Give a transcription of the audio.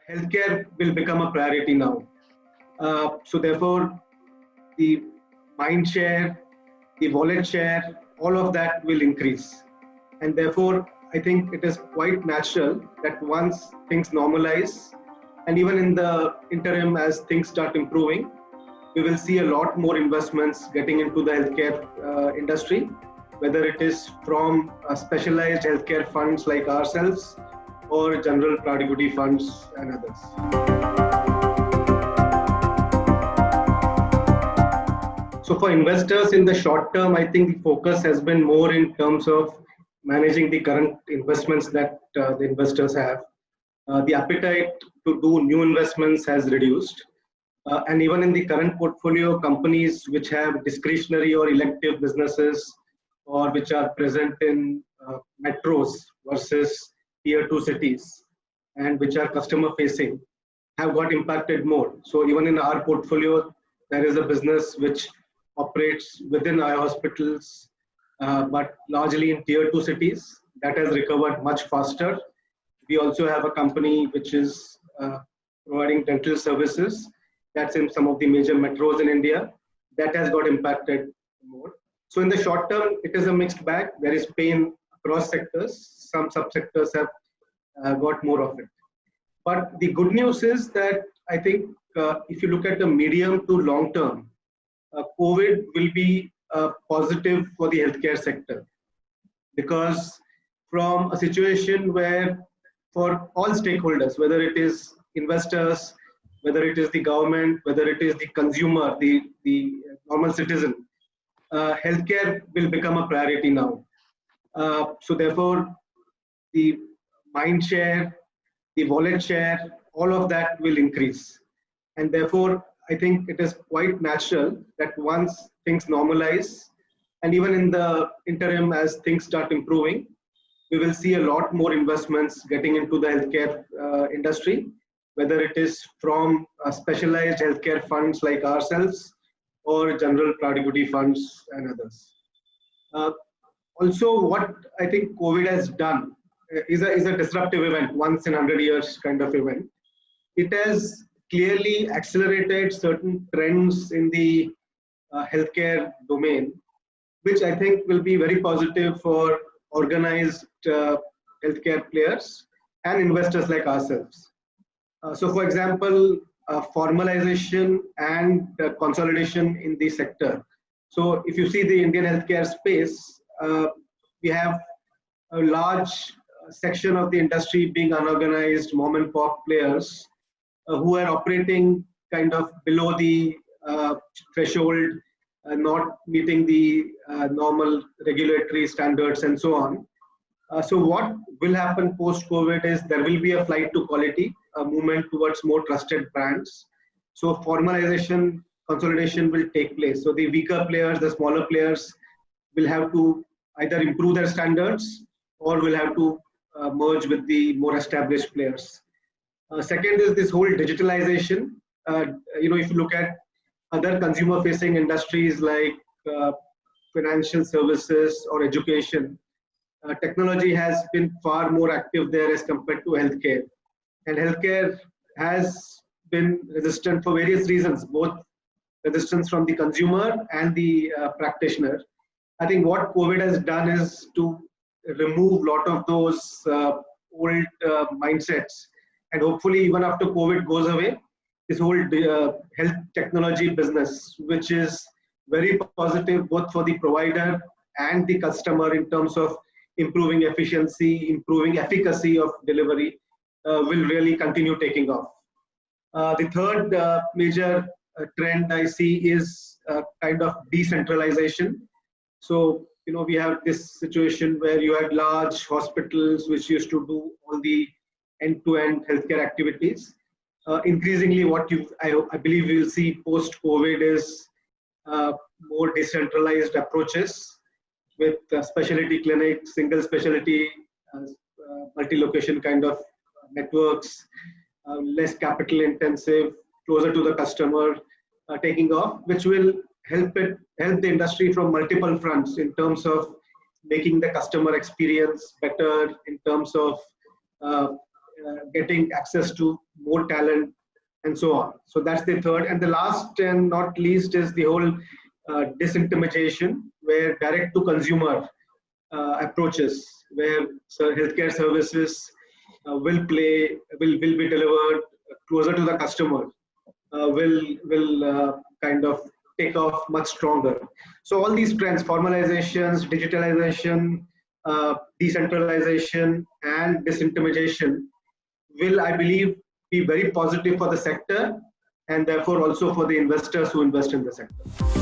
healthcare will become a priority now. So therefore, the mind share, the wallet share, all of that will increase. And therefore, I think it is quite natural that once things normalize, and even in the interim as things start improving, we will see a lot more investments getting into the healthcare industry, whether it is from specialized healthcare funds like ourselves or general private equity funds and others. So for investors in the short term, I think the focus has been more in terms of managing the current investments that the investors have. The appetite to do new investments has reduced. And even in the current portfolio, companies which have discretionary or elective businesses or which are present in metros versus tier 2 cities and which are customer facing have got impacted more. So even in our portfolio, there is a business which operates within eye hospitals, but largely in tier 2 cities that has recovered much faster. We also have a company which is providing dental services that's in some of the major metros in India that has got impacted more. So in the short term, it is a mixed bag. There is pain across sectors. Some subsectors have got more of it. But the good news is that I think if you look at the medium to long term, COVID will be positive for the healthcare sector, because from a situation where for all stakeholders, whether it is investors, whether it is the government, whether it is the consumer, the normal citizen, healthcare will become a priority now. So therefore, the mind share, the wallet share, all of that will increase. And therefore, I think it is quite natural that once things normalize, and even in the interim as things start improving, we will see a lot more investments getting into the healthcare industry, whether it is from specialized healthcare funds like ourselves or general private equity funds and others. Also, what I think COVID has done is a disruptive event, once in 100 years kind of event. It has clearly accelerated certain trends in the healthcare domain, which I think will be very positive for organized healthcare players and investors like ourselves. So for example, formalization and consolidation in the sector. So if you see the Indian healthcare space, we have a large section of the industry being unorganized mom and pop players who are operating kind of below the threshold, not meeting the normal regulatory standards and so on. So what will happen post-COVID is there will be a flight to quality, a movement towards more trusted brands. So formalization, consolidation will take place. So the weaker players, the smaller players will have to either improve their standards or will have to merge with the more established players. Second is this whole digitalization. If you look at other consumer-facing industries like financial services or education, technology has been far more active there as compared to healthcare. And healthcare has been resistant for various reasons, both resistance from the consumer and the practitioner. I think what COVID has done is to remove a lot of those old mindsets. And hopefully, even after COVID goes away, this whole health technology business, which is very positive both for the provider and the customer in terms of improving efficiency, improving efficacy of delivery, will really continue taking off. The third major trend I see is kind of decentralization. So, we have this situation where you had large hospitals which used to do all the end-to-end healthcare activities. Increasingly, what I believe we'll see post-COVID is more decentralized approaches with specialty clinics, single specialty, multi-location kind of networks, less capital intensive, closer to the customer, taking off, which will help the industry from multiple fronts in terms of making the customer experience better, in terms of getting access to more talent, and so on. So that's the third. And the last and not least is the whole disintermediation, where direct to consumer approaches, where healthcare services will be delivered closer to the customer, will kind of take off much stronger. So all these trends, formalizations, digitalization, decentralization, and disintermediation will, I believe, be very positive for the sector, and therefore also for the investors who invest in the sector.